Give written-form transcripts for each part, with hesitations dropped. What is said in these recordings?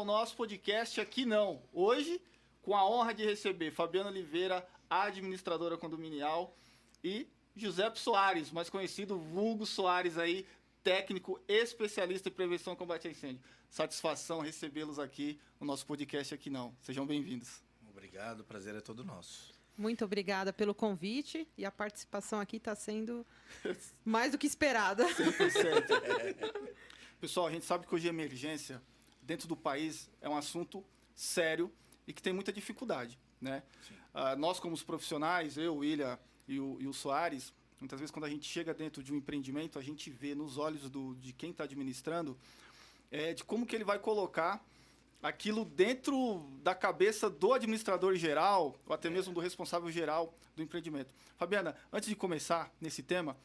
ao nosso podcast Aqui Não. Hoje, com a honra de receber Fabiana Oliveira, administradora condominial, e José Soares, mais conhecido vulgo Soares aí, técnico especialista em prevenção e combate a incêndio. Satisfação recebê-los aqui no nosso podcast Aqui Não. Sejam bem-vindos. Obrigado, o prazer é todo nosso. Muito obrigada pelo convite e a participação aqui está sendo mais do que esperada. 100%. Pessoal, a gente sabe que hoje a emergência dentro do país é um assunto sério e que tem muita dificuldade, né? Nós, como os profissionais, eu, o William e o Soares, muitas vezes quando a gente chega dentro de um empreendimento, a gente vê nos olhos de quem está administrando de como que ele vai colocar aquilo dentro da cabeça do administrador geral, ou até mesmo do responsável geral do empreendimento. Fabiana, antes de começar nesse tema,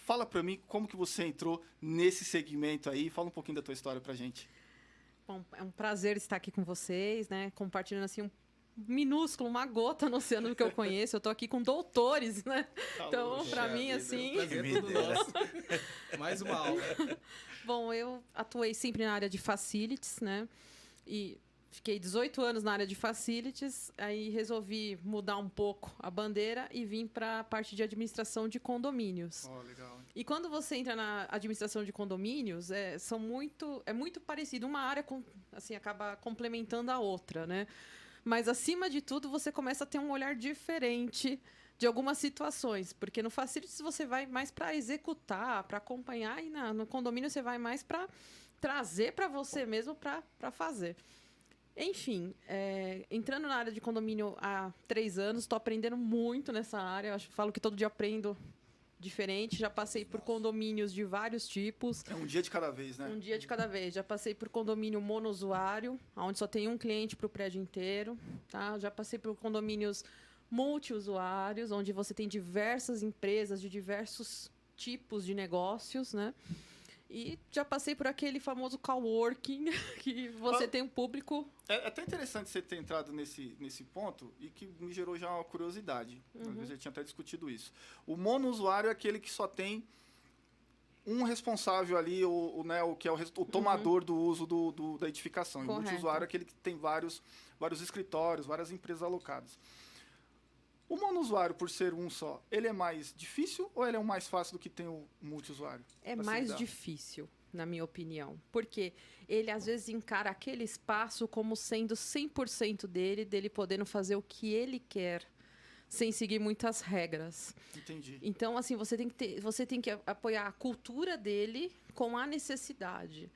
fala para mim como que você entrou nesse segmento aí, fala um pouquinho da tua história pra gente. Bom, é um prazer estar aqui com vocês, né, compartilhando assim um minúsculo, uma gota no oceano do que eu conheço. Eu tô aqui com doutores, né? Então, para mim, assim... Prazer é todo nosso. Mais uma aula. Bom, eu atuei sempre na área de facilities, né? E fiquei 18 anos na área de facilities, aí resolvi mudar um pouco a bandeira e vim para a parte de administração de condomínios. Oh, legal. E quando você entra na administração de condomínios, é muito parecido. Uma área assim, acaba complementando a outra, né? Mas, acima de tudo, você começa a ter um olhar diferente de algumas situações. Porque no facilities você vai mais para executar, para acompanhar, e no condomínio você vai mais para trazer para você mesmo para fazer. Enfim, entrando na área de condomínio há 3 anos, estou aprendendo muito nessa área. Falo que todo dia aprendo diferente. Já passei por condomínios de vários tipos. É um dia de cada vez, né? Um dia de cada vez. Já passei por condomínio monousuário, onde só tem um cliente para o prédio inteiro. Tá? Já passei por condomínios multiusuários, onde você tem diversas empresas de diversos tipos de negócios, né? E já passei por aquele famoso coworking, que você tem um público... É até interessante você ter entrado nesse ponto e que me gerou já uma curiosidade. Às vezes eu tinha até discutido isso. O monousuário é aquele que só tem um responsável ali, o que é o tomador do uso da edificação. Correto. E o multiusuário é aquele que tem vários escritórios, várias empresas alocadas. O monousuário, por ser um só, ele é mais difícil ou ele é mais fácil do que tem o multiusuário? É mais difícil, na minha opinião. Porque ele, às vezes, encara aquele espaço como sendo 100% dele podendo fazer o que ele quer, sem seguir muitas regras. Entendi. Então, assim, você tem que apoiar a cultura dele com a necessidade.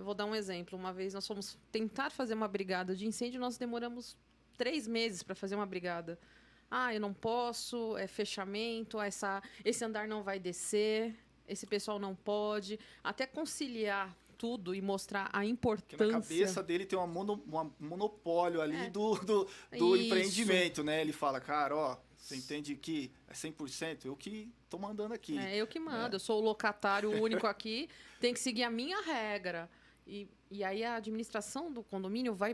Vou dar um exemplo. Uma vez nós fomos tentar fazer uma brigada de incêndio, nós demoramos 3 meses para fazer uma brigada. Eu não posso, é fechamento, esse andar não vai descer, esse pessoal não pode. Até conciliar tudo e mostrar a importância... Porque na cabeça dele tem um monopólio ali do empreendimento, né? Ele fala, cara, você entende que é 100%? Eu que tô mandando aqui. Eu que mando, eu sou o locatário único aqui, tem que seguir a minha regra. E aí a administração do condomínio vai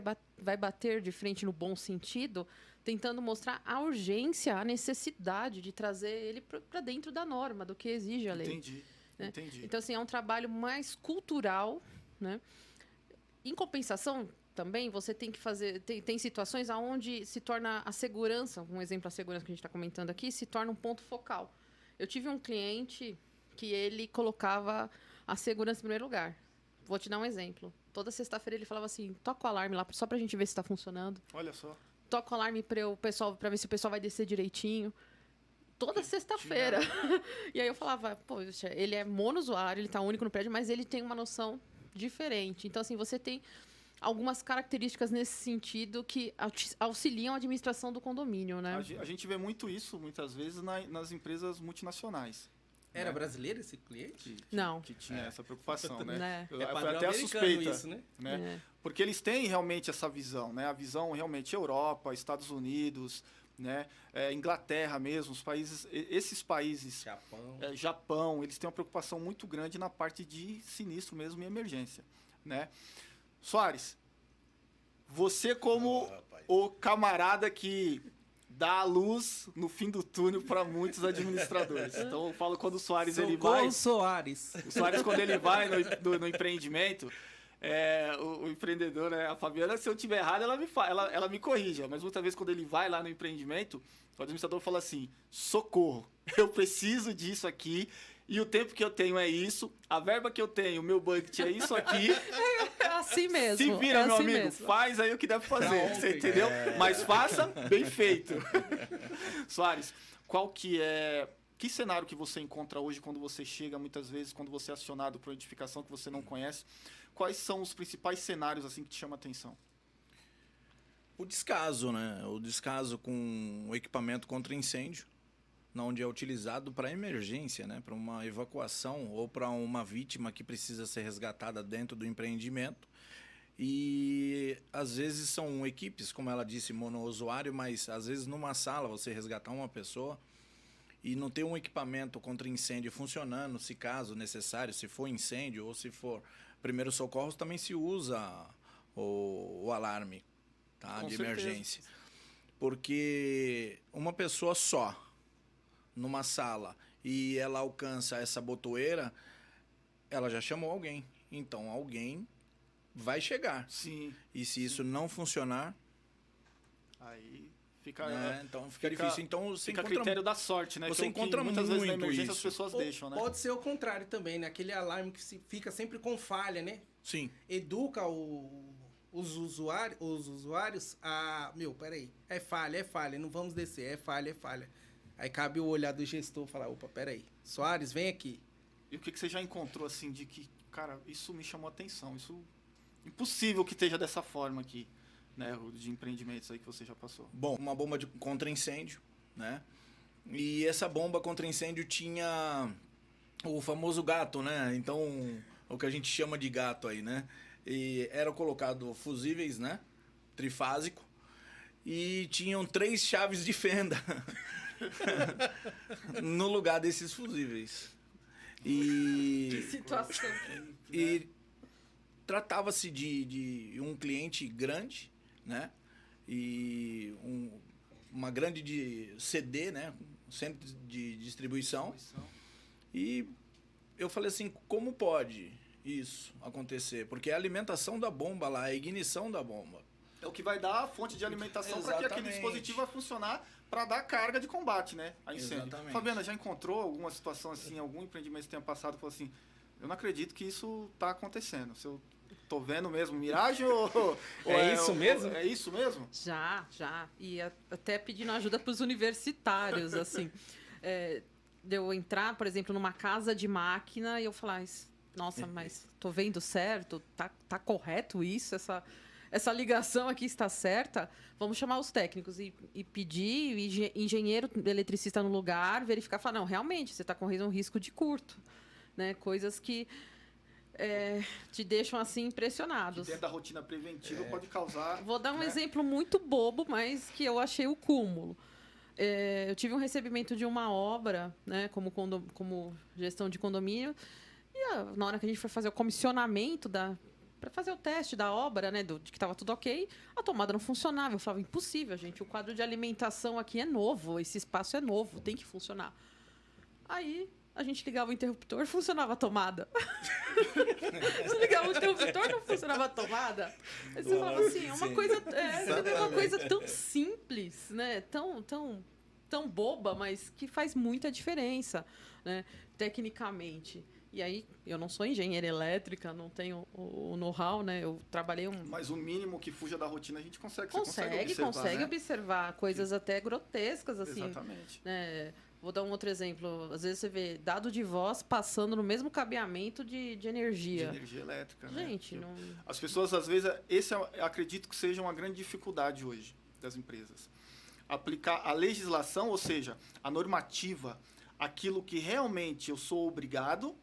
bater de frente no bom sentido, tentando mostrar a urgência, a necessidade de trazer ele para dentro da norma, do que exige a lei. Entendi, né? Entendi. Então, assim, é um trabalho mais cultural, né? Em compensação, também, você tem que fazer... Tem situações onde se torna a segurança, um exemplo, a segurança que a gente está comentando aqui, se torna um ponto focal. Eu tive um cliente que ele colocava a segurança em primeiro lugar. Vou te dar um exemplo. Toda sexta-feira ele falava assim, toca o alarme lá, só pra gente ver se tá funcionando. Olha só. Toca o alarme pra ver se o pessoal vai descer direitinho. Toda sexta-feira. E aí eu falava, poxa, ele é monousuário, ele tá único no prédio, mas ele tem uma noção diferente. Então, assim, você tem algumas características nesse sentido que auxiliam a administração do condomínio, né? A gente vê muito isso, muitas vezes, nas empresas multinacionais. Era brasileiro esse cliente? Não. Que tinha essa preocupação, né? É padrão até a suspeita, isso, né? Porque eles têm realmente essa visão, né? A visão realmente Europa, Estados Unidos, né? Inglaterra mesmo, esses países, Japão, eles têm uma preocupação muito grande na parte de sinistro mesmo e emergência, né? Soares, você como o camarada que dá a luz no fim do túnel para muitos administradores. Então eu falo quando o Soares ele vai... Soares. O Soares quando ele vai no empreendimento, o empreendedor, né? A Fabiana, se eu tiver errado, ela me corrija. Mas muitas vezes, quando ele vai lá no empreendimento, o administrador fala assim: socorro, eu preciso disso aqui. E o tempo que eu tenho é isso, a verba que eu tenho, o meu budget é isso aqui. É assim mesmo. Se vira, é meu assim amigo, mesmo. faz aí o que deve fazer, Pra você ontem. entendeu? Mas faça bem feito. Soares, qual que é... Que cenário que você encontra hoje quando você chega, muitas vezes, quando você é acionado por edificação que você não conhece? Quais são os principais cenários assim que te chamam a atenção? O descaso, né? O descaso com o equipamento contra incêndio, onde é utilizado para emergência, né? Para uma evacuação ou para uma vítima que precisa ser resgatada dentro do empreendimento. E às vezes são equipes, como ela disse, monousuário, mas às vezes numa sala você resgatar uma pessoa e não ter um equipamento contra incêndio funcionando, se caso necessário, se for incêndio ou se for primeiros socorros, também se usa o alarme, tá? Com De certeza. emergência. Porque uma pessoa só numa sala e ela alcança essa botoeira, ela já chamou alguém. Então alguém vai chegar. Sim. E se isso não funcionar, Aí fica... né, então fica fica- difícil. Então você Fica a encontra critério da sorte, né? você Que é o que encontra muitas vezes na muito emergência isso. as pessoas Ou deixam, né? Pode ser o contrário também, né? Aquele alarme que fica sempre com falha, né? Sim. Educa os usuários a... Meu, peraí. É falha, não vamos descer. É falha. Aí cabe o olhar do gestor falar, opa, peraí. Soares, vem aqui. E o que você já encontrou, assim, de que, cara, isso me chamou a atenção, isso... Impossível que esteja dessa forma aqui, né? De empreendimentos aí que você já passou. Bom, uma bomba de contra incêndio, né? E essa bomba contra incêndio tinha o famoso gato, né? Então, o que a gente chama de gato aí, né? E era colocado fusíveis, né? Trifásico. E tinham 3 chaves de fenda no lugar desses fusíveis. Que situação. E tratava-se de um cliente grande, né? E uma grande CD, né? Centro de distribuição. E eu falei assim, como pode isso acontecer? Porque é a alimentação da bomba lá, a ignição da bomba. É o que vai dar a fonte de alimentação para que aquele Exatamente. dispositivo vai funcionar para dar carga de combate, né? A incêndio. Exatamente. Fabiana, já encontrou alguma situação assim, algum empreendimento que tenha passado e falou assim, eu não acredito que isso está acontecendo. Se eu tô vendo mesmo miragem ou É isso mesmo? É isso mesmo? Já. E até pedindo ajuda para os universitários, assim. De eu entrar, por exemplo, numa casa de máquina e eu falar, nossa, mas tô vendo certo? Tá correto isso? Essa ligação aqui está certa? Vamos chamar os técnicos e pedir o engenheiro eletricista no lugar, verificar, falar, não, realmente, você está correndo um risco de curto. Né? Coisas que te deixam assim impressionados. Dentro da rotina preventiva pode causar... Vou dar um né? exemplo muito bobo, mas que eu achei o cúmulo. Eu tive um recebimento de uma obra, né, como gestão de condomínio, e na hora que a gente foi fazer o comissionamento para fazer o teste da obra, né, de que estava tudo ok, a tomada não funcionava. Eu falava, impossível, gente, o quadro de alimentação aqui é novo, esse espaço é novo, tem que funcionar. Aí a gente ligava o interruptor, funcionava a tomada. Desligava o interruptor, não funcionava a tomada. Aí você falava assim, é uma coisa tão simples, né? Tão boba, mas que faz muita diferença, né? Tecnicamente. E aí, eu não sou engenheira elétrica, não tenho o know-how, né? Eu trabalhei Mas o mínimo que fuja da rotina a gente consegue. Consegue né? observar coisas até grotescas, assim. Exatamente. Né? Vou dar um outro exemplo. Às vezes você vê dado de voz passando no mesmo cabeamento de energia. De energia elétrica, né? Gente, não... As pessoas, às vezes, acredito que seja uma grande dificuldade hoje das empresas. Aplicar a legislação, ou seja, a normativa, aquilo que realmente eu sou obrigado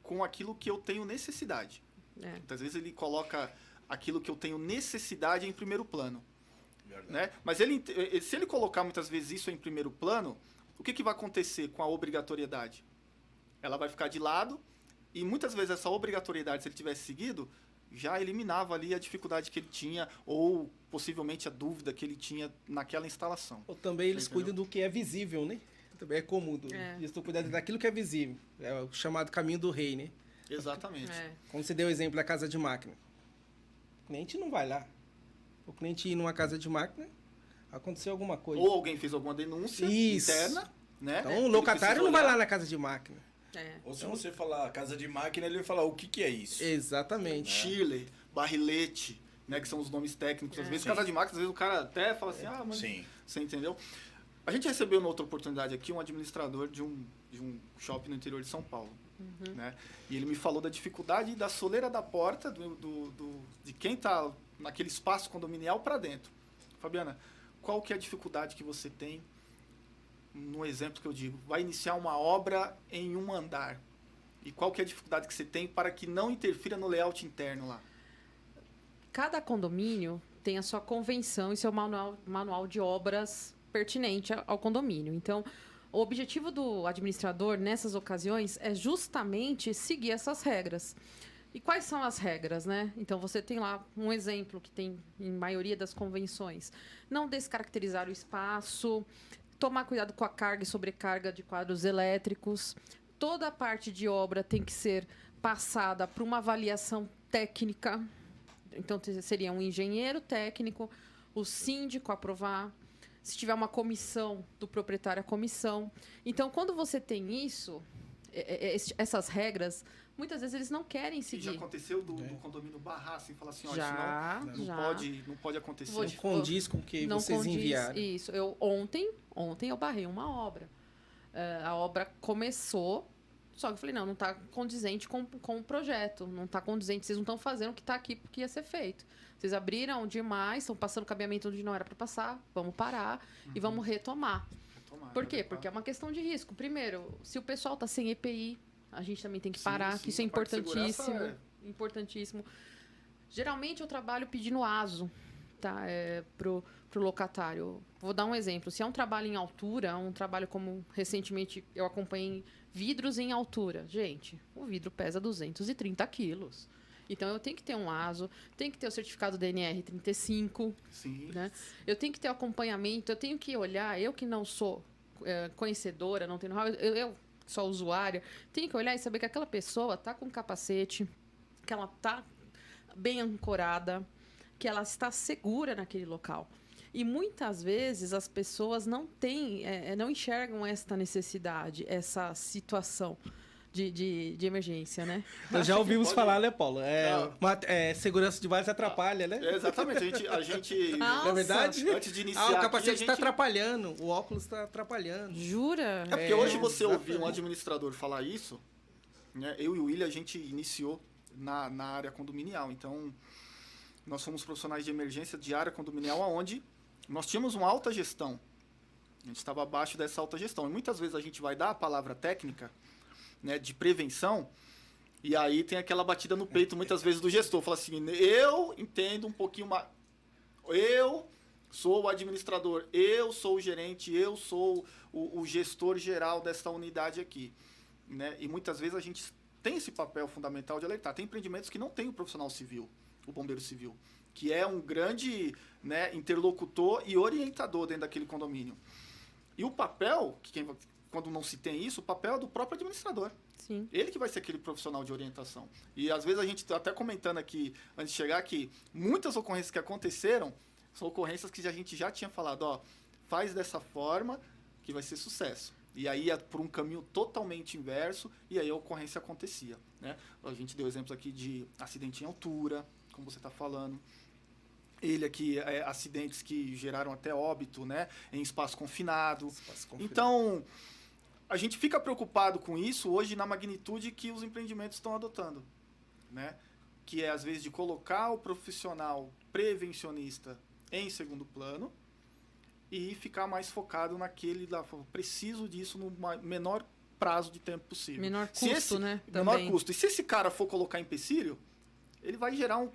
com aquilo que eu tenho necessidade. Muitas vezes ele coloca aquilo que eu tenho necessidade em primeiro plano. Né? Mas se ele colocar muitas vezes isso em primeiro plano, o que vai acontecer com a obrigatoriedade? Ela vai ficar de lado e muitas vezes essa obrigatoriedade, se ele tivesse seguido, já eliminava ali a dificuldade que ele tinha ou possivelmente a dúvida que ele tinha naquela instalação. Ou também eles Entendeu? cuidam do que é visível, né? Também é comum. Eles estão cuidando daquilo que é visível. É o chamado caminho do rei, né? Exatamente. Como você deu o exemplo da casa de máquina. O cliente não vai lá. O cliente ir numa casa de máquina, aconteceu alguma coisa. Ou alguém fez alguma denúncia interna, né? Então o locatário não vai lá na casa de máquina. Ou se você falar casa de máquina, ele vai falar o que é isso. Exatamente. Chile, barrilete, né? Que são os nomes técnicos. Às vezes, casa de máquina, às vezes o cara até fala assim, mas Sim. você entendeu? A gente recebeu, noutra oportunidade aqui, um administrador de um shopping no interior de São Paulo. Né? E ele me falou da dificuldade da soleira da porta de quem está naquele espaço condominial para dentro. Fabiana, qual que é a dificuldade que você tem, no exemplo que eu digo, vai iniciar uma obra em um andar? E qual que é a dificuldade que você tem para que não interfira no layout interno lá? Cada condomínio tem a sua convenção e seu manual de obras pertinente ao condomínio. Então, o objetivo do administrador nessas ocasiões é justamente seguir essas regras. E quais são as regras, né? Então, você tem lá um exemplo que tem em maioria das convenções. Não descaracterizar o espaço, tomar cuidado com a carga e sobrecarga de quadros elétricos. Toda a parte de obra tem que ser passada para uma avaliação técnica. Então, seria um engenheiro técnico, o síndico aprovar. Se tiver uma comissão do proprietário, a comissão. Então, quando você tem isso, essas regras, muitas vezes eles não querem seguir. Já aconteceu do condomínio barrar, assim, falar assim, já, não pode acontecer. Não condiz com o que vocês enviaram. Isso. Ontem eu barrei uma obra. A obra começou, só que eu falei, não está condizente com o projeto. Não está condizente, vocês não estão fazendo o que está aqui porque ia ser feito. Vocês abriram demais, estão passando cabeamento onde não era para passar, vamos parar e vamos retomar. Por quê? Porque é uma questão de risco. Primeiro, se o pessoal está sem EPI, a gente também tem que parar, que isso é importantíssimo. Importantíssimo. Geralmente eu trabalho pedindo ASO, tá? Pro locatário. Vou dar um exemplo. Se é um trabalho em altura, um trabalho como recentemente eu acompanhei vidros em altura. Gente, o vidro pesa 230 quilos. Então, eu tenho que ter um ASO, tenho que ter o certificado DNR 35. Sim. Né? Eu tenho que ter o acompanhamento, eu tenho que olhar, eu que não sou conhecedora, não tenho know-how, eu sou usuária, tenho que olhar e saber que aquela pessoa está com capacete, que ela está bem ancorada, que ela está segura naquele local. E muitas vezes as pessoas não enxergam esta necessidade, essa situação de emergência, né? Nós já ouvimos falar, né, Paulo? Segurança demais atrapalha, né? Exatamente. A gente Nossa. Na verdade, antes de iniciar, o capacete está atrapalhando, o óculos está atrapalhando. Jura? É porque hoje você ouvir um administrador falar isso, né? Eu e o William, a gente iniciou na área condominial. Então, nós somos profissionais de emergência de área condominial, onde nós tínhamos uma alta gestão. A gente estava abaixo dessa alta gestão. E muitas vezes a gente vai dar a palavra técnica, né, de prevenção, e aí tem aquela batida no peito muitas vezes do gestor. Fala assim, eu entendo um pouquinho mais. Eu sou o administrador, eu sou o gerente, eu sou o gestor geral dessa unidade aqui. Né? E muitas vezes a gente tem esse papel fundamental de alertar. Tem empreendimentos que não tem o profissional civil, o bombeiro civil, que é um grande, né, interlocutor e orientador dentro daquele condomínio. E o papel, quando não se tem isso, o papel é do próprio administrador. Sim. Ele que vai ser aquele profissional de orientação. E às vezes a gente está até comentando aqui, antes de chegar aqui, muitas ocorrências que aconteceram são ocorrências que a gente já tinha falado, faz dessa forma que vai ser sucesso. E aí ia por um caminho totalmente inverso e aí a ocorrência acontecia. Né? A gente deu exemplos aqui de acidente em altura, como você está falando. Ele aqui, acidentes que geraram até óbito, né, em espaço confinado. Então, a gente fica preocupado com isso hoje na magnitude que os empreendimentos estão adotando, né? Que é, às vezes, de colocar o profissional prevencionista em segundo plano e ficar mais focado naquele lá, preciso disso no menor prazo de tempo possível. Menor custo, né? Menor Também. custo. E se esse cara for colocar empecilho, ele vai gerar um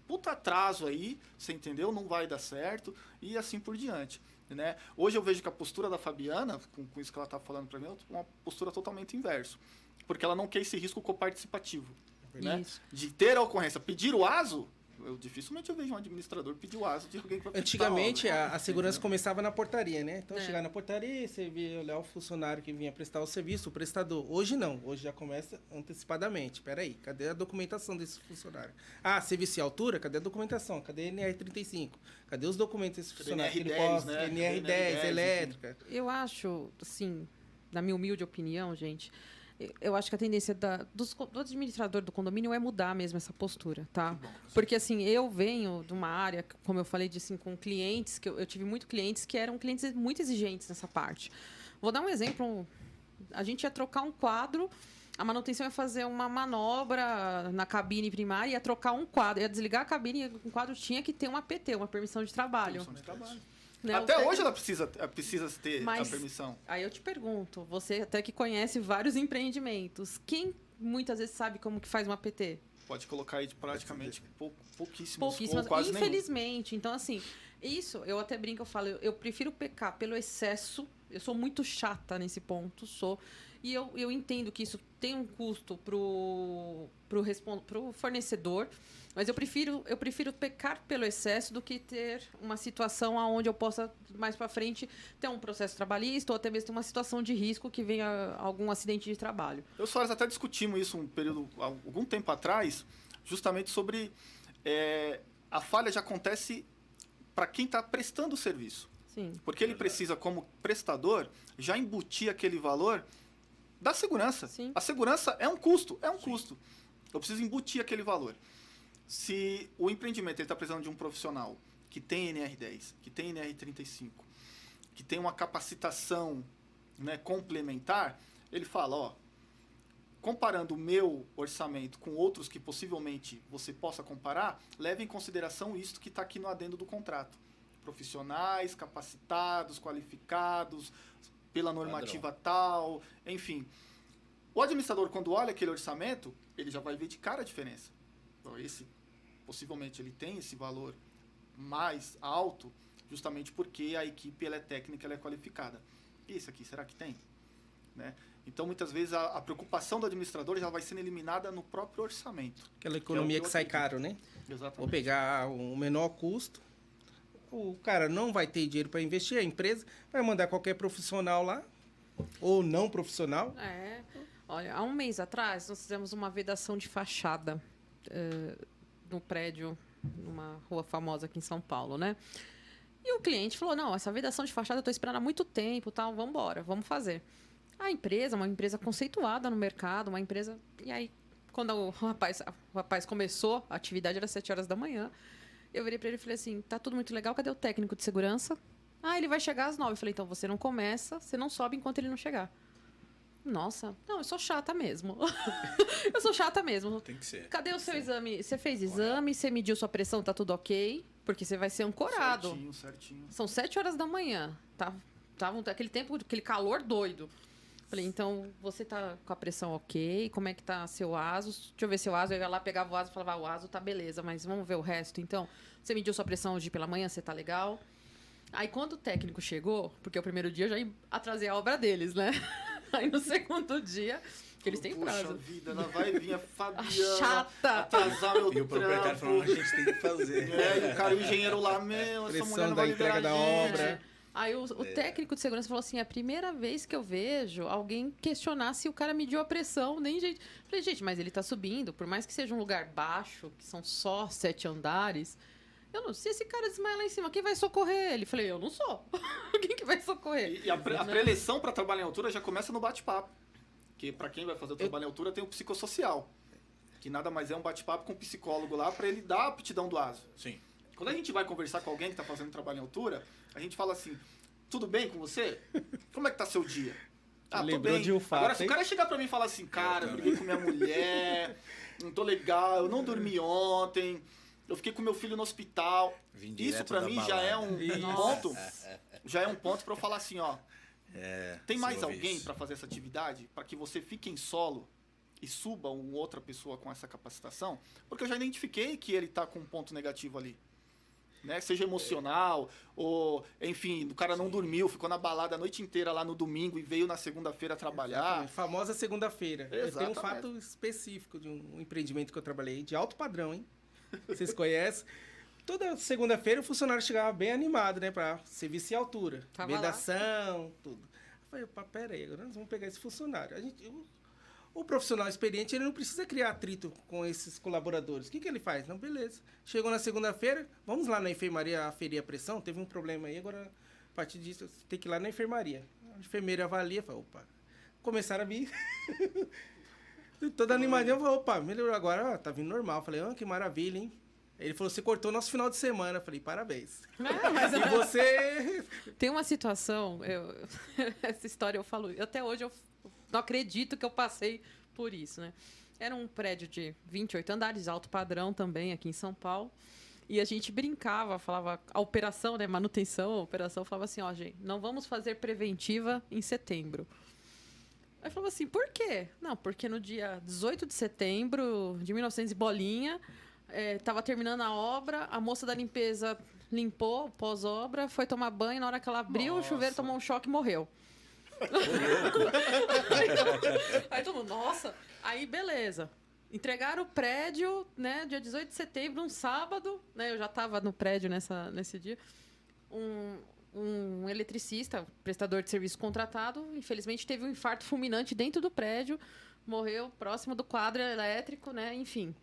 puta atraso aí, você entendeu? Não vai dar certo e assim por diante. Né? Hoje eu vejo que a postura da Fabiana, com isso que ela está falando para mim, é uma postura totalmente inversa. Porque ela não quer esse risco coparticipativo. Né? De ter a ocorrência. Pedir o ASO, Eu dificilmente eu vejo um administrador pedir o ASO de alguém para Antigamente, a segurança começava na portaria, né? Então, É. chegar na portaria, você via olhar o funcionário que vinha prestar o serviço, o prestador. Hoje não, hoje já começa antecipadamente. Peraí, cadê a documentação desse funcionário? Ah, serviço e altura? Cadê a documentação? Cadê a NR35? Cadê os documentos desse funcionário? Que ele NR10, posta, né? NR10, NR10, elétrica. Eu acho, assim, na minha humilde opinião, gente, eu acho que a tendência do administrador do condomínio é mudar mesmo essa postura, tá? Porque, assim, eu venho de uma área, como eu falei, assim, com clientes, que eu tive muito clientes que eram clientes muito exigentes nessa parte. Vou dar um exemplo. A gente ia trocar um quadro, a manutenção ia fazer uma manobra na cabine primária, ia trocar um quadro, ia desligar a cabine, e o quadro tinha que ter uma PT, uma permissão de trabalho. Né? Até O técnico- hoje ela precisa ter Mas- a permissão. Aí eu te pergunto, você até que conhece vários empreendimentos, quem muitas vezes sabe como que faz uma PT? Pode colocar aí de praticamente pouquíssimos, Pouquíssimas, ou quase nenhum. infelizmente. Então, assim, isso, eu até brinco, eu falo, eu prefiro pecar pelo excesso, eu sou muito chata nesse ponto, sou, e eu entendo que isso tem um custo pro fornecedor, mas eu prefiro pecar pelo excesso do que ter uma situação onde eu possa, mais para frente, ter um processo trabalhista ou até mesmo ter uma situação de risco que venha algum acidente de trabalho. Eu e o Soares até discutimos isso algum tempo atrás, justamente sobre a falha já acontece para quem está prestando o serviço. Sim. Porque ele precisa, como prestador, já embutir aquele valor da segurança. Sim. A segurança é um custo, custo. Eu preciso embutir aquele valor. Se o empreendimento está precisando de um profissional que tem NR10, que tem NR35, que tem uma capacitação, né, complementar, ele fala, ó, comparando o meu orçamento com outros que possivelmente você possa comparar, leve em consideração isso que está aqui no adendo do contrato. Profissionais, capacitados, qualificados, pela normativa tal, enfim. O administrador, quando olha aquele orçamento, ele já vai ver de cara a diferença. Então, possivelmente, ele tem esse valor mais alto, justamente porque a equipe ela é técnica, ela é qualificada. E esse aqui, será que tem? Né? Então, muitas vezes, a preocupação do administrador já vai sendo eliminada no próprio orçamento. Aquela economia que sai caro, né? Exatamente. Vou pegar o menor custo. O cara não vai ter dinheiro para investir, a empresa vai mandar qualquer profissional lá, ou não profissional. Olha, há um mês atrás, nós fizemos uma vedação de fachada no prédio, numa rua famosa aqui em São Paulo, né? E o cliente falou, não, essa vedação de fachada eu estou esperando há muito tempo, tal, vamos embora, vamos fazer. A empresa, uma empresa conceituada no mercado, uma empresa... E aí, quando o rapaz começou, a atividade era 7 horas da manhã, eu virei para ele e falei assim, tá tudo muito legal, cadê o técnico de segurança? Ah, ele vai chegar às 9. Eu falei, então você não começa, você não sobe enquanto ele não chegar. Nossa, não, eu sou chata mesmo. Eu sou chata mesmo. Tem que ser. Cadê o seu exame? Você fez exame, você mediu sua pressão, tá tudo ok? Porque você vai ser ancorado. Certinho. São 7 horas da manhã. Tava aquele tempo, aquele calor doido. Falei, então, você tá com a pressão ok? Como é que tá seu ASO? Deixa eu ver seu ASO. Eu ia lá, pegava o ASO e falava, o ASO tá beleza, mas vamos ver o resto. Então, você mediu sua pressão hoje pela manhã, você tá legal? Aí, quando o técnico chegou, porque o primeiro dia eu já atrasei a obra deles, né? Aí, no segundo dia, que eles têm prazo. Poxa vida, ela vai vir a Fabiana Chata! atrasar meu E o proprietário trampo. falando, a gente tem que fazer. E o cara, o engenheiro lá, essa Pressão mulher não da vai liberar entrega da a gente. obra. Aí o técnico de segurança falou assim, é a primeira vez que eu vejo alguém questionar se o cara mediu a pressão, nem gente... Falei, gente, mas ele tá subindo, por mais que seja um lugar baixo, que são só 7 andares, eu não sei, se esse cara desmaia lá em cima, quem vai socorrer ele? Falei, eu não sou. Quem que vai socorrer? E a pré-eleição para trabalhar em altura já começa no bate-papo. Que para quem vai fazer o trabalho em altura tem o psicossocial. Que nada mais é um bate-papo com um psicólogo lá para ele dar a aptidão do ASO. Sim. Quando a gente vai conversar com alguém que está fazendo trabalho em altura, a gente fala assim, tudo bem com você? Como é que tá seu dia? Ah, tô Lembrou bem. de um fato, Agora, se o hein? cara chegar para mim e falar assim, cara, eu briguei com minha mulher, não tô legal, eu não dormi ontem, eu fiquei com meu filho no hospital. Vim Isso direto para da mim balada. já é um Isso. ponto. Já é um ponto para eu falar assim, ó. Tem mais ouvi alguém isso. para fazer essa atividade? Para que você fique em solo e suba uma outra pessoa com essa capacitação? Porque eu já identifiquei que ele está com um ponto negativo ali. Né? Seja emocional, ou, enfim, o cara não dormiu, ficou na balada a noite inteira lá no domingo e veio na segunda-feira trabalhar. A famosa segunda-feira. Eu tenho um Exatamente. fato específico de um empreendimento que eu trabalhei, de alto padrão, hein? Vocês conhecem? Toda segunda-feira o funcionário chegava bem animado, né? Pra serviço e altura. Tava lá. Vedação, tudo. Eu falei, opa, pera aí, agora nós vamos pegar esse funcionário. O profissional experiente, ele não precisa criar atrito com esses colaboradores. O que ele faz? Não, beleza. Chegou na segunda-feira, vamos lá na enfermaria aferir a pressão. Teve um problema aí, agora, a partir disso, você tem que ir lá na enfermaria. A enfermeira avalia, fala, opa. Começaram a vir... Toda animadinha, eu falei, opa, melhorou agora, ó, tá vindo normal. Eu falei, que maravilha, hein? Ele falou, você cortou nosso final de semana. Eu falei, parabéns. Mas E você... tem uma situação, essa história eu falo, até hoje eu não acredito que eu passei por isso, né? Era um prédio de 28 andares, alto padrão também, aqui em São Paulo. E a gente brincava, falava, a operação, né, manutenção, a operação, falava assim, ó, gente, não vamos fazer preventiva em setembro. Aí falava assim, por quê? Não, porque no dia 18 de setembro de 1900 e bolinha, tava terminando a obra, a moça da limpeza limpou pós-obra, foi tomar banho, na hora que ela abriu, o chuveiro tomou um choque e morreu. Aí todo mundo, nossa, aí beleza. Entregaram o prédio, né, dia 18 de setembro, um sábado, né, eu já estava no prédio nesse dia, um eletricista, prestador de serviço contratado, infelizmente teve um infarto fulminante dentro do prédio, morreu próximo do quadro elétrico, né, enfim.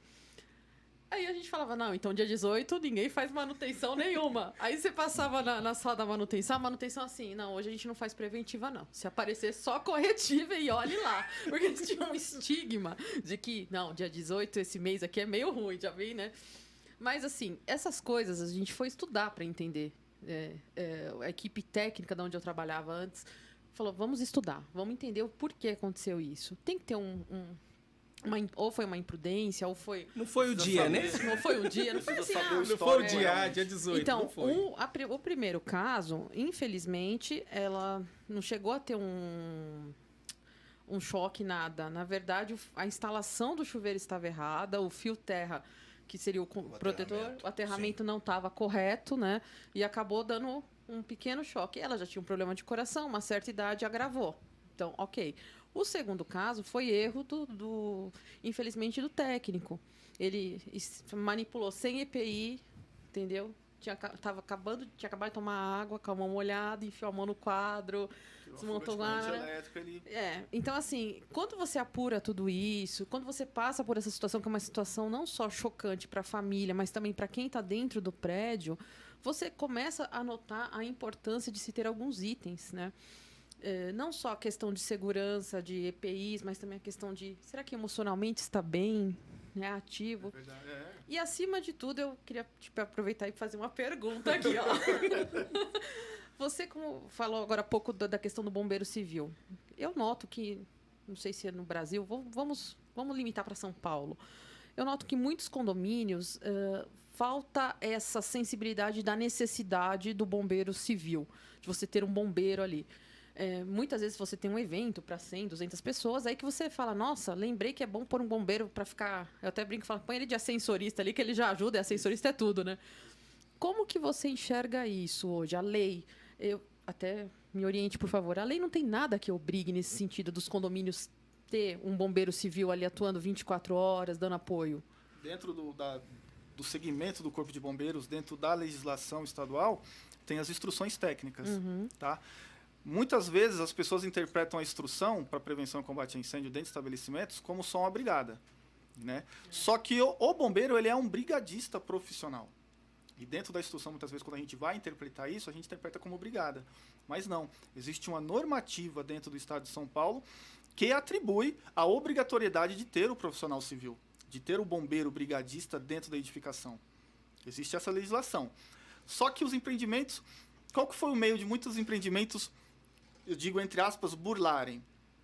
Aí a gente falava, não, então dia 18 ninguém faz manutenção nenhuma. Aí você passava na sala da manutenção, a manutenção assim, não, hoje a gente não faz preventiva não. Se aparecer só corretiva e olhe lá. Porque eles tinham um estigma de que, não, dia 18 esse mês aqui é meio ruim, já vi, né? Mas assim, essas coisas a gente foi estudar para entender. A equipe técnica de onde eu trabalhava antes falou, vamos estudar, vamos entender o porquê aconteceu isso. Tem que ter ou foi uma imprudência, ou foi... Não foi o dia, né? Não foi o dia, não foi assim, Não foi o dia, dia 18, então, não foi. o primeiro caso, infelizmente, ela não chegou a ter um choque, nada. Na verdade, a instalação do chuveiro estava errada, o fio terra, que seria o protetor, o aterramento não estava correto, né? E acabou dando um pequeno choque. Ela já tinha um problema de coração, uma certa idade, agravou. Então, ok. O segundo caso foi erro infelizmente, do técnico. Ele manipulou sem EPI, entendeu? Tinha acabado de tomar água, com a mão molhada, enfiou a mão no quadro, desmontou lá. Então, assim, quando você apura tudo isso, quando você passa por essa situação, que é uma situação não só chocante para a família, mas também para quem está dentro do prédio, você começa a notar a importância de se ter alguns itens, né? Não só a questão de segurança, de EPIs, mas também a questão de, será que emocionalmente está bem, né, ativo? É verdade, E, acima de tudo, eu queria aproveitar e fazer uma pergunta aqui. Ó. Você, como falou agora há pouco da questão do bombeiro civil, eu noto que, não sei se é no Brasil, vamos limitar para São Paulo. Eu noto que muitos condomínios falta essa sensibilidade da necessidade do bombeiro civil, de você ter um bombeiro ali. Muitas vezes você tem um evento para 100, 200 pessoas, aí que você fala, nossa, lembrei que é bom pôr um bombeiro para ficar... Eu até brinco e falo, põe ele de ascensorista ali, que ele já ajuda, ascensorista é tudo, né? Como que você enxerga isso hoje? A lei, até me oriente, por favor, a lei não tem nada que obrigue nesse sentido dos condomínios ter um bombeiro civil ali atuando 24 horas, dando apoio? Dentro do segmento do Corpo de Bombeiros, dentro da legislação estadual, tem as instruções técnicas, tá? Muitas vezes as pessoas interpretam a instrução para prevenção e combate a incêndio dentro de estabelecimentos como só uma brigada, né? Só que o bombeiro, ele é um brigadista profissional. E dentro da instrução, muitas vezes, quando a gente vai interpretar isso, a gente interpreta como brigada. Mas não, existe uma normativa dentro do Estado de São Paulo que atribui a obrigatoriedade de ter o profissional civil, de ter o bombeiro brigadista dentro da edificação. Existe essa legislação. Só que os empreendimentos, qual que foi o meio de muitos empreendimentos, eu digo entre aspas, burlarem?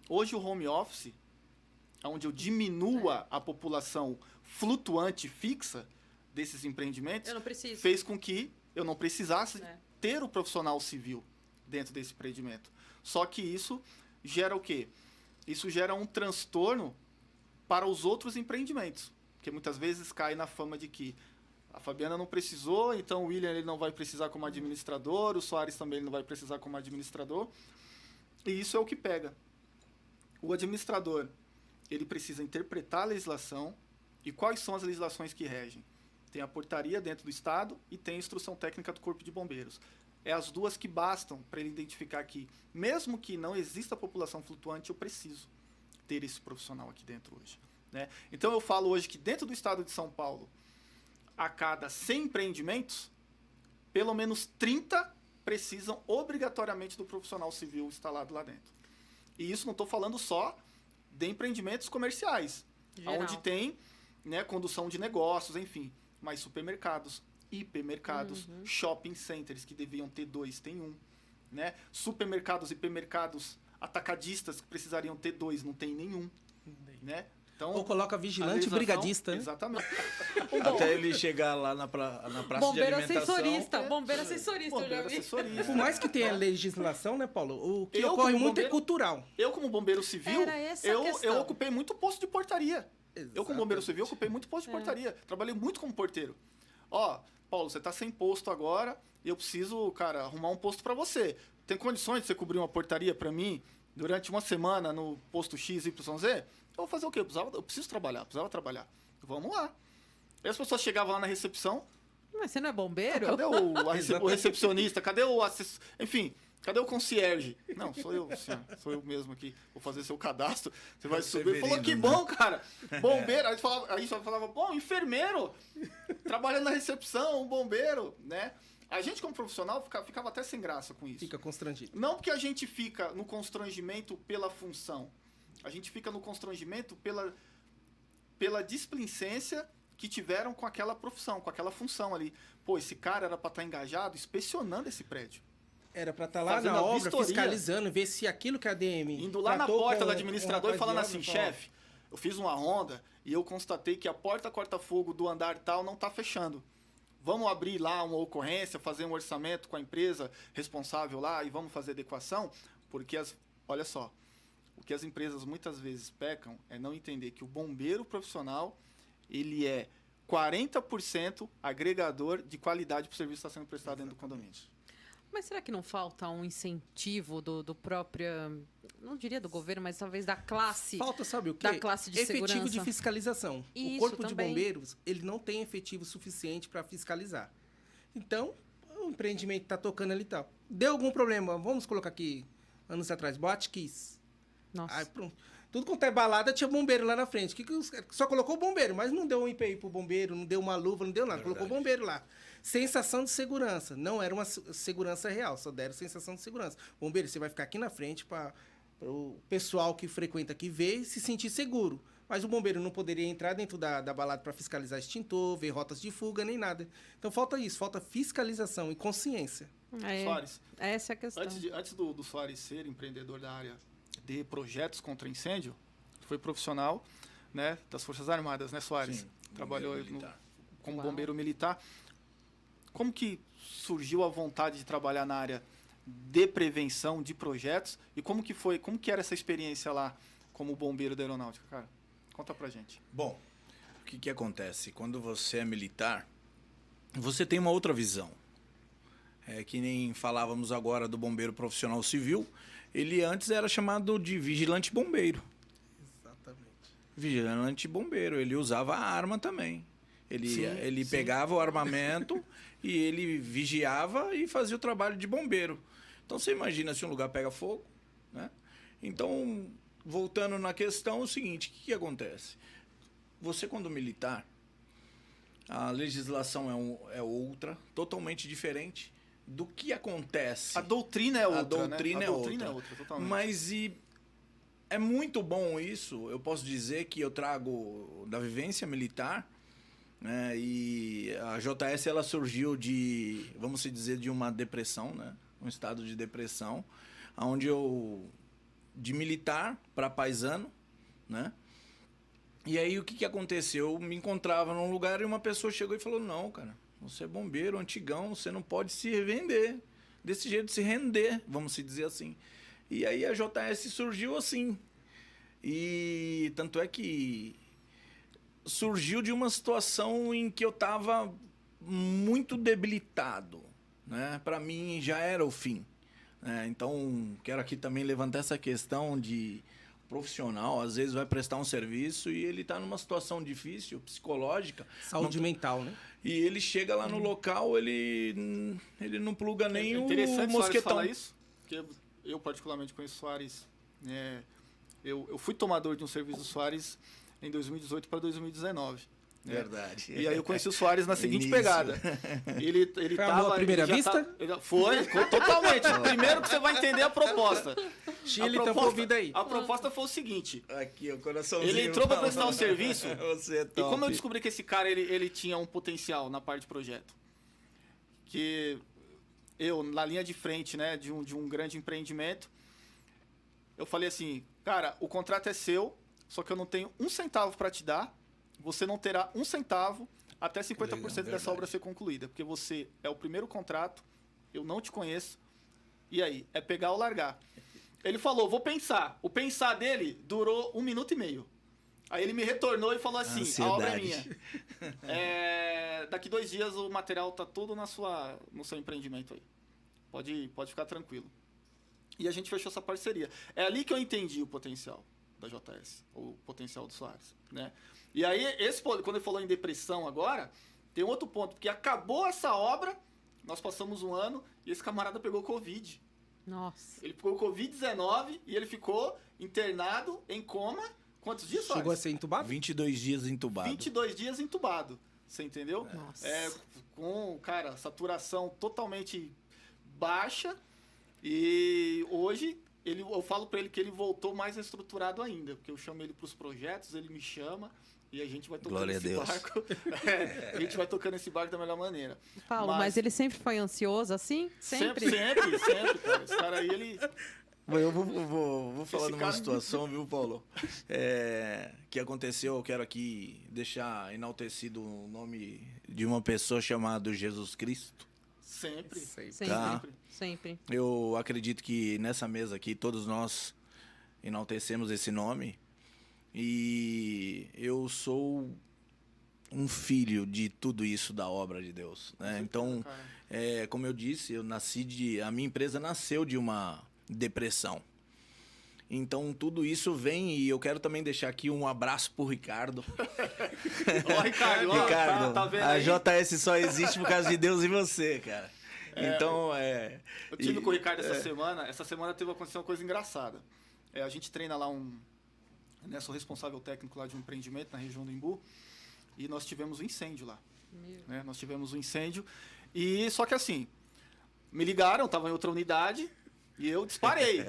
Hoje o home office, onde eu diminua a população flutuante fixa desses empreendimentos, fez com que eu não precisasse ter o profissional civil dentro desse empreendimento. Só que isso gera o quê? Isso gera um transtorno para os outros empreendimentos, porque muitas vezes cai na fama de que a Fabiana não precisou, então o William ele não vai precisar como administrador, o Soares também ele não vai precisar como administrador. E isso é o que pega. O administrador, ele precisa interpretar a legislação. E quais são as legislações que regem? Tem a portaria dentro do Estado e tem a instrução técnica do Corpo de Bombeiros. É as duas que bastam para ele identificar que, mesmo que não exista população flutuante, eu preciso ter esse profissional aqui dentro hoje, né? Então eu falo hoje que dentro do Estado de São Paulo, a cada 100 empreendimentos, pelo menos 30 precisam obrigatoriamente do profissional civil instalado lá dentro. E isso não estou falando só de empreendimentos comerciais, Geral. onde tem, né, condução de negócios, enfim, mas supermercados, hipermercados, shopping centers, que deviam ter 2, tem 1, né? Supermercados e hipermercados atacadistas que precisariam ter 2, não tem nenhum, né? Então, Ou coloca a vigilante legislação- brigadista, né? Exatamente. Até ele chegar lá na praça Bombeiro de alimentação. assessorista. Bombeiro assessorista, eu já Bombeiro vi. assessorista. Por mais que tenha legislação, né, Paulo? O que Eu, ocorre como muito é bombeiro- cultural. Eu, como bombeiro civil, Era essa a eu questão. ocupei muito posto de portaria. Eu, como bombeiro civil, ocupei muito posto de É. portaria. Trabalhei muito como porteiro. Ó, Paulo, você tá sem posto agora e eu preciso, cara, arrumar um posto para você. Tem condições de você cobrir uma portaria para mim durante uma semana no posto XYZ? Eu vou fazer o quê? Eu preciso trabalhar, precisava trabalhar. Vamos lá. E as pessoas chegavam lá na recepção, Mas você não é bombeiro? cadê o recepcionista? Cadê o assessor? Enfim, cadê o concierge? Não, sou eu, senhor. Sou eu mesmo aqui. Vou fazer seu cadastro. Você vai subir. Ele falou, que Severino, né? bom, cara. Bombeiro. Aí só falava, bom, enfermeiro. Trabalhando na recepção, um bombeiro, né? A gente, como profissional, ficava até sem graça com isso. Fica constrangido. Não porque a gente fica no constrangimento pela função. A gente fica no constrangimento pela displicência que tiveram com aquela profissão, com aquela função ali. Pô, esse cara era para estar engajado inspecionando esse prédio. Era pra estar lá Fazendo na a obra, vistoria. fiscalizando, ver se aquilo que a DM... Indo lá na tratou porta com do administrador um e falando rapaz de assim, obra, chefe, eu fiz uma ronda e eu constatei que a porta corta-fogo do andar tal não está fechando. Vamos abrir lá uma ocorrência, fazer um orçamento com a empresa responsável lá e vamos fazer adequação? Porque, olha só, o que as empresas muitas vezes pecam é não entender que o bombeiro profissional, ele é 40% agregador de qualidade para o serviço que está sendo prestado dentro do condomínio. Mas será que não falta um incentivo do próprio, não diria do governo, mas talvez da classe? Falta, sabe o quê? Da classe de efetivo segurança. de fiscalização. Isso, o Corpo de também. Bombeiros, ele não tem efetivo suficiente para fiscalizar. Então, o empreendimento está tocando ali e tal. Deu algum problema, vamos colocar aqui, anos atrás, Boate Kiss. Nossa. Aí, pronto. Tudo quanto é balada, tinha bombeiro lá na frente. Só colocou bombeiro, mas não deu um IPI pro bombeiro, não deu uma luva, não deu nada. Colocou bombeiro lá. Sensação de segurança. Não era uma segurança real, só deram sensação de segurança. Bombeiro, você vai ficar aqui na frente para o pessoal que frequenta aqui ver e se sentir seguro. Mas o bombeiro não poderia entrar dentro da balada para fiscalizar extintor, ver rotas de fuga, nem nada. Então falta isso, falta fiscalização e consciência. Soares, Essa é a questão. antes do Soares ser empreendedor da área de projetos contra incêndio, foi profissional, né, das Forças Armadas, né, Soares? Sim, Trabalhou bombeiro militar. como Uau. bombeiro militar. Como que surgiu a vontade de trabalhar na área de prevenção de projetos e como que era essa experiência lá como bombeiro da aeronáutica, cara? Conta pra gente. Bom, o que acontece? Quando você é militar, você tem uma outra visão. É que nem falávamos agora do bombeiro profissional civil, ele antes era chamado de vigilante bombeiro. Exatamente. Vigilante bombeiro, ele usava a arma também. Ele Sim. pegava o armamento e ele vigiava e fazia o trabalho de bombeiro. Então você imagina se um lugar pega fogo, né? Então, voltando na questão, é o seguinte, o que acontece? Você, quando militar, a legislação é outra, totalmente diferente do que acontece. A doutrina é outra, A doutrina né? é A doutrina outra. totalmente. Mas é muito bom isso. Eu posso dizer que eu trago da vivência militar, né? E a JS ela surgiu vamos dizer, de uma depressão, né? Um estado de depressão, onde eu de militar para paisano, né? E aí o que aconteceu? Eu me encontrava num lugar e uma pessoa chegou e falou: "Não, cara, você é bombeiro antigão, você não pode se vender desse jeito, se render, vamos dizer assim". E aí a JS surgiu assim. E tanto é que surgiu de uma situação em que eu estava muito debilitado, né? Para mim já era o fim, né? Então quero aqui também levantar essa questão de profissional, às vezes vai prestar um serviço e ele está numa situação difícil, psicológica. Saúde mental, né? E ele chega lá no local, ele não pluga nem o interessante mosquetão. falar isso, porque eu particularmente conheço o Soares. Eu fui tomador de um serviço do Soares em 2018 para 2019. Né? Verdade. E aí eu conheci o Soares na seguinte Início. pegada. Ele Foi tava, amor à primeira ele já vista? Foi, totalmente. Primeiro que você vai entender a proposta. Chile, tampa ouvido aí. A proposta foi o seguinte. Aqui, o coraçãozinho. Ele entrou para prestar o serviço. Você é E top. como eu descobri que esse cara ele tinha um potencial na parte de projeto? Que eu, na linha de frente, né, de um grande empreendimento, eu falei assim, cara, o contrato é seu, só que eu não tenho um centavo para te dar, você não terá um centavo até 50% dessa obra ser concluída, porque você é o primeiro contrato, eu não te conheço, e aí, é pegar ou largar. Ele falou, vou pensar. O pensar dele durou 1 minuto e meio. Aí ele me retornou e falou assim, a obra é minha. Daqui 2 dias o material tá todo no seu empreendimento aí. Pode ficar tranquilo. E a gente fechou essa parceria. É ali que eu entendi o potencial da JS, o potencial do Soares, né? E aí, quando ele falou em depressão agora, tem um outro ponto, porque acabou essa obra, nós passamos 1 ano e esse camarada pegou Covid. Nossa. Ele pegou Covid-19 e ele ficou internado em coma. Quantos dias, Soares? Chegou a ser entubado? 22 dias entubado. 22 dias entubado. Você entendeu? Nossa. Com, cara, saturação totalmente baixa. E hoje eu falo pra ele que ele voltou mais estruturado ainda. Porque eu chamo ele pros projetos, ele me chama. E a gente vai tocando Glória a esse Deus. barco. A gente vai tocando esse barco da melhor maneira. Paulo, mas ele sempre foi ansioso assim? Sempre? Sempre, cara. Esse cara aí, ele... Eu vou falar Esse de uma cara- situação, viu, Paulo? Que aconteceu, eu quero aqui deixar enaltecido o nome de uma pessoa chamada Jesus Cristo. Sempre. Sempre. Tá. Sempre. Eu acredito que nessa mesa aqui todos nós enaltecemos esse nome. E eu sou um filho de tudo isso da obra de Deus, né? Então, Cara. como eu disse, a minha empresa nasceu de uma depressão. Então, tudo isso vem e eu quero também deixar aqui um abraço pro Ricardo. Ó, Ricardo, ó, Ricardo, tá vendo a aí? JS só existe por causa de Deus e você, cara. Então, Eu tive com o Ricardo essa semana. Essa semana teve acontecido uma coisa engraçada. A gente treina lá sou responsável técnico lá de um empreendimento na região do Embu. E nós tivemos um incêndio lá. Né? Nós tivemos um incêndio. E só que assim, me ligaram, estava em outra unidade e eu disparei.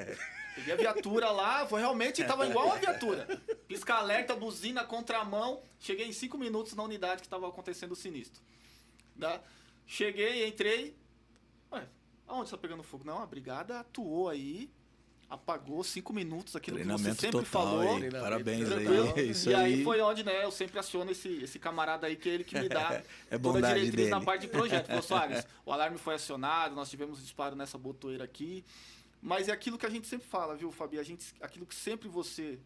Peguei a viatura lá, realmente estava igual uma viatura. Pisca-alerta, buzina, contramão. Cheguei em 5 minutos na unidade que estava acontecendo o sinistro. Cheguei, entrei. Ué, aonde está pegando fogo? Não, a brigada atuou aí, apagou 5 minutos, aquilo que você Treinamento sempre total, falou. hein? Parabéns Tranquilo. aí. Isso E aí foi onde, né, eu sempre aciono esse camarada aí, que é ele que me dá É toda a bondade diretriz na dele. parte de projeto. Falou, Soares, o alarme foi acionado, nós tivemos um disparo nessa botoeira aqui. Mas é aquilo que a gente sempre fala, viu, Fabi? Aquilo que sempre você,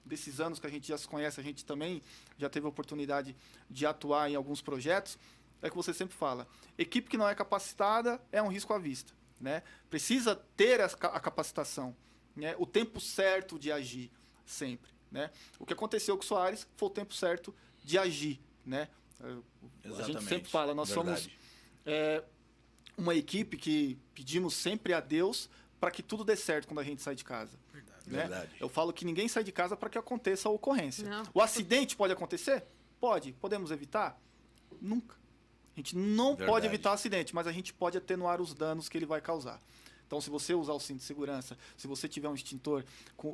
desses anos que a gente já se conhece, a gente também já teve a oportunidade de atuar em alguns projetos, é que você sempre fala, equipe que não é capacitada é um risco à vista, né? Precisa ter a capacitação, né? O tempo certo de agir, sempre, né? O que aconteceu com o Soares foi o tempo certo de agir, né? A gente sempre fala, nós somos uma equipe que pedimos sempre a Deus para que tudo dê certo quando a gente sai de casa. Né? Verdade. Eu falo que ninguém sai de casa para que aconteça a ocorrência. Não. O acidente pode acontecer? Pode. Podemos evitar? Nunca. A gente não Verdade. pode evitar acidente, mas a gente pode atenuar os danos que ele vai causar. Então, se você usar o cinto de segurança, se você tiver um extintor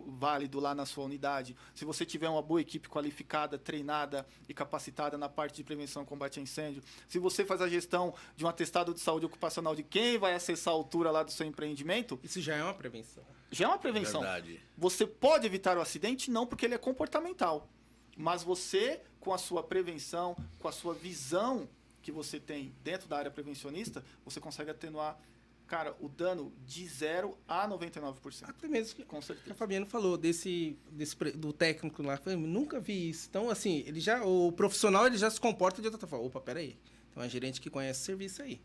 válido lá na sua unidade, se você tiver uma boa equipe qualificada, treinada e capacitada na parte de prevenção e combate a incêndio, se você faz a gestão de um atestado de saúde ocupacional de quem vai acessar a altura lá do seu empreendimento, Isso já é uma prevenção. já é uma prevenção. Verdade. Você pode evitar o acidente? Não, porque ele é comportamental. Mas você, com a sua prevenção, com a sua visão que você tem dentro da área prevencionista, você consegue atenuar, cara, o dano de 0 a 99%. Até mesmo que Com a certeza. Fabiana falou do técnico lá, eu nunca vi isso. Então, assim, o profissional ele já se comporta de outra forma. Opa, peraí. Tem uma gerente que conhece o serviço aí.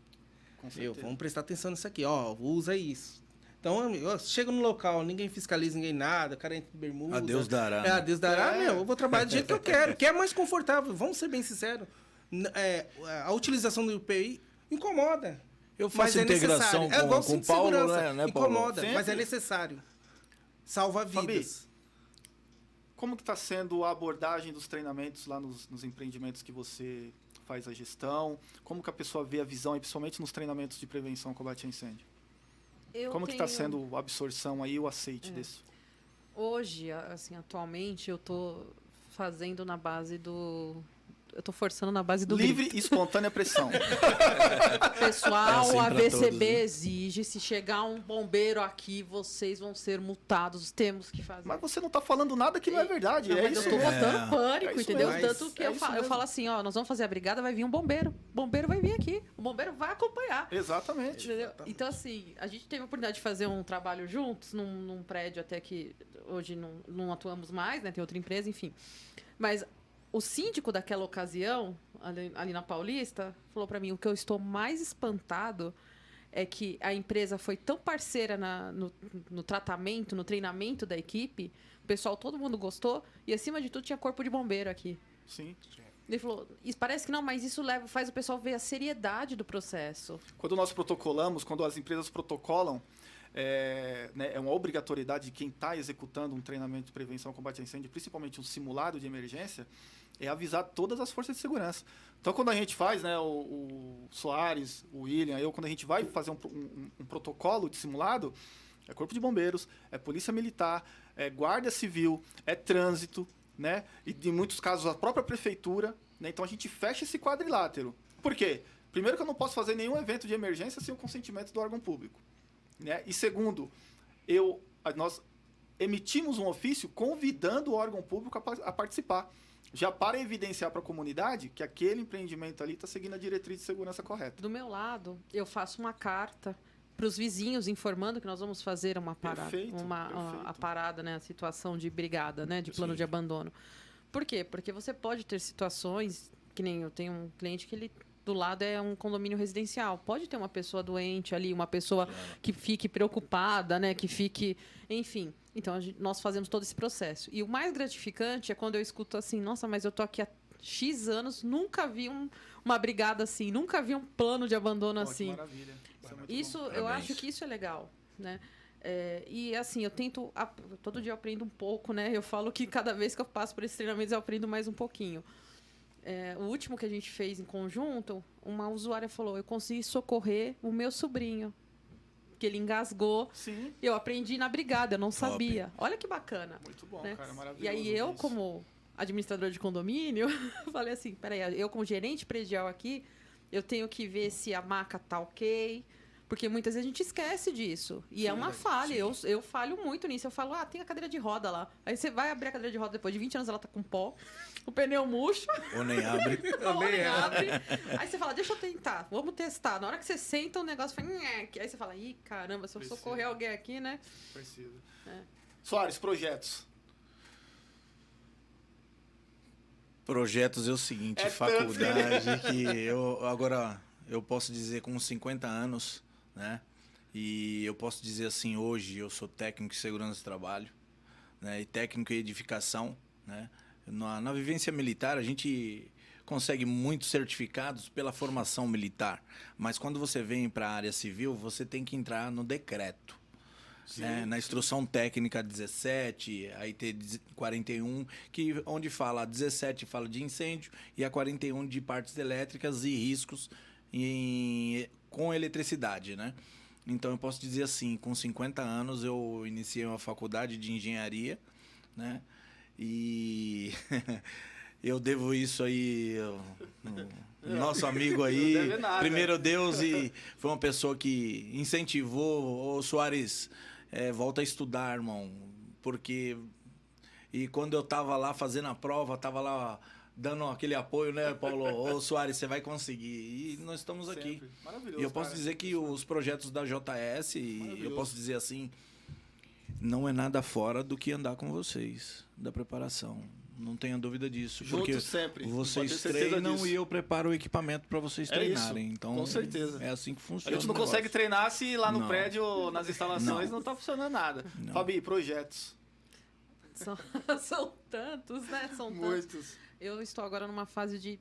Com Meu, certeza. vamos prestar atenção nisso aqui. Ó, usa isso. Então, eu chego no local, ninguém fiscaliza, ninguém nada, o cara entra de bermuda. A Deus dará. É, né? a Deus dará, eu vou trabalhar do jeito que eu quero, que é mais confortável, vamos ser bem sinceros. A utilização do IPI incomoda. Eu Mas faço é integração necessário. com igual o cinto de Paulo, segurança. né, Paulo? Incomoda, mas é Sempre. necessário. Salva vidas. Como que está sendo a abordagem dos treinamentos lá nos empreendimentos que você faz a gestão? Como que a pessoa vê a visão, e principalmente nos treinamentos de prevenção e combate a incêndio? Como que está sendo a absorção aí, o aceite disso? Hoje, assim, atualmente, eu tô fazendo na base do... Eu tô forçando na base do Livre e espontânea pressão. pessoal, assim a pra VCB todos, né? exige, se chegar um bombeiro aqui, vocês vão ser multados, temos que fazer. Mas você não está falando nada que não é verdade. Não, é mas isso eu tô mesmo. botando pânico, É isso entendeu? mesmo. Tanto que É eu isso falo mesmo. assim, ó, nós vamos fazer a brigada, vai vir um bombeiro. O bombeiro vai vir aqui, o bombeiro vai acompanhar. Exatamente. Entendeu? Então, assim, a gente teve a oportunidade de fazer um trabalho juntos, num prédio até que hoje não atuamos mais, né? Tem outra empresa, enfim. Mas o síndico daquela ocasião, ali na Paulista, falou para mim, o que eu estou mais espantado é que a empresa foi tão parceira no tratamento, no treinamento da equipe, o pessoal, todo mundo gostou, e acima de tudo tinha corpo de bombeiro aqui. Sim. Ele falou, parece que não, mas isso faz o pessoal ver a seriedade do processo. Quando nós protocolamos, quando as empresas protocolam, é uma obrigatoriedade de quem está executando um treinamento de prevenção e combate a incêndio, principalmente um simulado de emergência, é avisar todas as forças de segurança. Então, quando a gente faz, né, o Soares, o William, quando a gente vai fazer um protocolo de simulado, é Corpo de Bombeiros, é Polícia Militar, é Guarda Civil, é Trânsito, né, e em muitos casos a própria Prefeitura, né, então a gente fecha esse quadrilátero. Por quê? Primeiro que eu não posso fazer nenhum evento de emergência sem o consentimento do órgão público. Né? E segundo, nós emitimos um ofício convidando o órgão público a participar, já para evidenciar para a comunidade que aquele empreendimento ali está seguindo a diretriz de segurança correta. Do meu lado, eu faço uma carta para os vizinhos informando que nós vamos fazer uma parada, Perfeito, a parada, né, a situação de brigada, né, de plano de abandono. Por quê? Porque você pode ter situações, que nem eu tenho um cliente que ele do lado é um condomínio residencial. Pode ter uma pessoa doente ali, uma pessoa que fique preocupada, né? Que fique... Enfim. Então, nós fazemos todo esse processo. E o mais gratificante é quando eu escuto assim, nossa, mas eu tô aqui há X anos, nunca vi uma brigada assim, nunca vi um plano de abandono assim. Que maravilha. Isso é muito Isso, bom. eu Parabéns. acho que isso é legal, né? E assim, eu tento... Todo dia eu aprendo um pouco, né? Eu falo que cada vez que eu passo por esses treinamentos eu aprendo mais um pouquinho. O último que a gente fez em conjunto, uma usuária falou, eu consegui socorrer o meu sobrinho, que ele engasgou. Sim, Eu aprendi na brigada, eu não sabia. Olha que bacana. muito bom, Né? cara, maravilhoso. E aí eu, isso. como administradora de condomínio, falei assim, peraí, eu como gerente predial aqui, eu tenho que ver se a maca tá ok, porque muitas vezes a gente esquece disso. E é uma falha, eu falho muito nisso. Eu falo, tem a cadeira de roda lá. Aí você vai abrir a cadeira de roda depois de 20 anos, ela tá com pó, o pneu murcho, Ou nem abre. ou nem abre. Aí você fala, deixa eu tentar, vamos testar. Na hora que você senta, o negócio faz... Aí você fala, ih, caramba, se eu Precisa. socorrer alguém aqui, né? Precisa. Soares, projetos. Projetos é o seguinte, É faculdade que eu posso dizer com 50 anos, né? E eu posso dizer assim, hoje eu sou técnico em segurança de trabalho, né? E técnico em edificação, né? Na vivência militar a gente consegue muitos certificados pela formação militar, mas quando você vem para a área civil, você tem que entrar no decreto. Né? Na instrução técnica 17, a IT 41, onde fala a 17 fala de incêndio e a 41 de partes elétricas e riscos com eletricidade, né? Então eu posso dizer assim, com 50 anos eu iniciei uma faculdade de engenharia, né? E eu devo isso aí nosso amigo aí, Não deve nada. primeiro Deus, e foi uma pessoa que incentivou. Ô Soares, volta a estudar, irmão, porque... E quando eu tava lá fazendo a prova, tava lá dando aquele apoio, né, Paulo? Ô Soares, você vai conseguir. E nós estamos aqui. Sempre. Maravilhoso, E eu posso cara. dizer que os projetos da JS, eu Maravilhoso. posso dizer assim, não é nada fora do que andar com vocês, da preparação. Não tenha dúvida disso. Juntos porque sempre. vocês Pode ter certeza treinam disso. e eu preparo o equipamento para vocês É treinarem. isso, Então, com certeza. é assim que A funciona. gente não o consegue negócio. treinar se lá no Não. prédio, nas instalações, não tá funcionando nada. Não. Fabi, projetos. São tantos, né? São tantos. Muitos. Eu estou agora numa fase de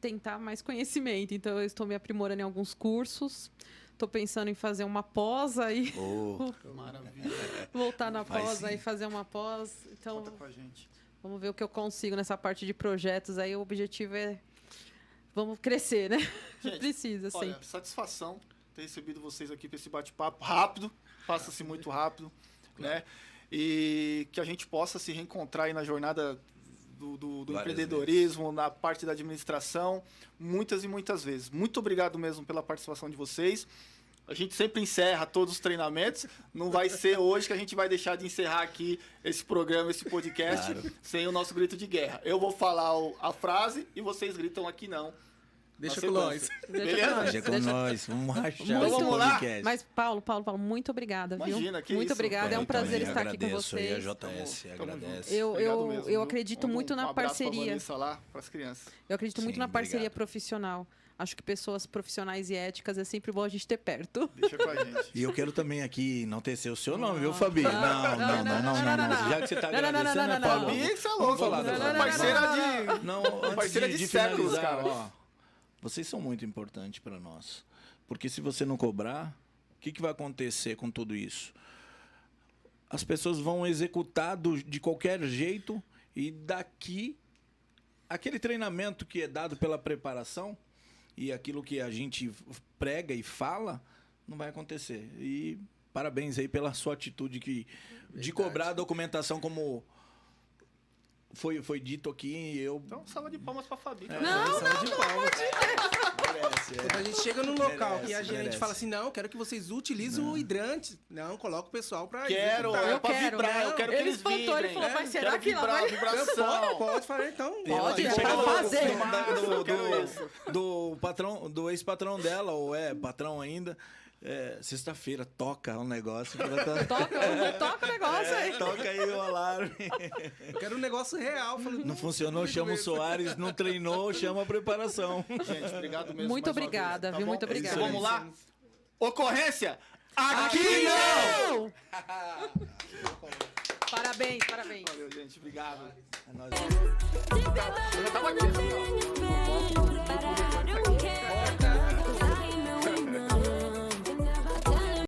tentar mais conhecimento, então eu estou me aprimorando em alguns cursos. Estou pensando em fazer uma pós aí, Oh, Maravilha. voltar na Vai pós sim. aí, fazer uma pós. Então, Conta com a gente. vamos ver o que eu consigo nessa parte de projetos. Aí o objetivo é... Vamos crescer, né? Gente, Precisa, Olha, sempre. satisfação ter recebido vocês aqui para esse bate-papo rápido, passa-se muito rápido, né? E que a gente possa se reencontrar aí na jornada do Várias empreendedorismo, na parte da administração, muitas e muitas vezes. Muito obrigado mesmo pela participação de vocês. A gente sempre encerra todos os treinamentos. Não vai ser hoje que a gente vai deixar de encerrar aqui esse programa, esse podcast, Claro. sem o nosso grito de guerra. Eu vou falar a frase e vocês gritam aqui não. Deixa Na com nós. sequência. Deixa Beleza? com nós. Deixa com Deixa- nós. Vamos rachar Então esse vamos lá? podcast. Mas, Paulo, muito obrigada, Imagina, viu? que Muito isso. obrigada, é um Eu prazer também estar aqui com agradeço aí vocês. a JS, Tamo agradece. junto. Eu- Obrigado mesmo, viu? acredito muito na abraço pra parceria. Vanessa lá, pras crianças. Eu acredito muito Sim, na parceria obrigado. profissional. Acho que pessoas profissionais e éticas é sempre bom a gente ter perto. Deixa com a gente. E eu quero também aqui enaltecer o seu nome, viu, Fabi? Não. Já que você tá Não, não, não, agradecendo, não, é não, Paulo. Fabi, você é Vamos louco. falar Fabi, da Fabi. parceira de... Não, antes Parceira de séculos, finalizar, cara. ó, vocês são muito importantes para nós. Porque se você não cobrar, o que vai acontecer com tudo isso? As pessoas vão executar de qualquer jeito e daqui, aquele treinamento que é dado pela preparação e aquilo que a gente prega e fala, não vai acontecer. E parabéns aí pela sua atitude de cobrar a documentação como foi dito aqui. E eu Então, salva de palmas pra Fabi. Não, salva de palmas. Merece, Quando a gente chega no local Merece, que a gente merece. fala assim, não, quero que vocês utilizem o hidrante. Não, coloca o pessoal pra Quero, executar. é pra quero, vibrar, né? eu quero Ele que eles espantou, ele vibrem. falou, mas será Quero que lá vibrar, vai- vibração. Pode falar, então. Pode, Ela é pra chega fazer. do patrão, do ex-patrão dela, ou patrão ainda. Sexta-feira toca um negócio. Toca o negócio aí. Toca aí o alarme. Eu quero um negócio real. Falei, Não funcionou, comigo chama o mesmo. Soares. Não treinou, chama a preparação. Gente, obrigado mesmo. Muito mais uma valeu, vez, tá viu? bom? Muito obrigada. Vamos lá? Ocorrência! Aqui não! Não! Parabéns, parabéns. Valeu, gente. Obrigado. É nóis. Eu já tava aqui.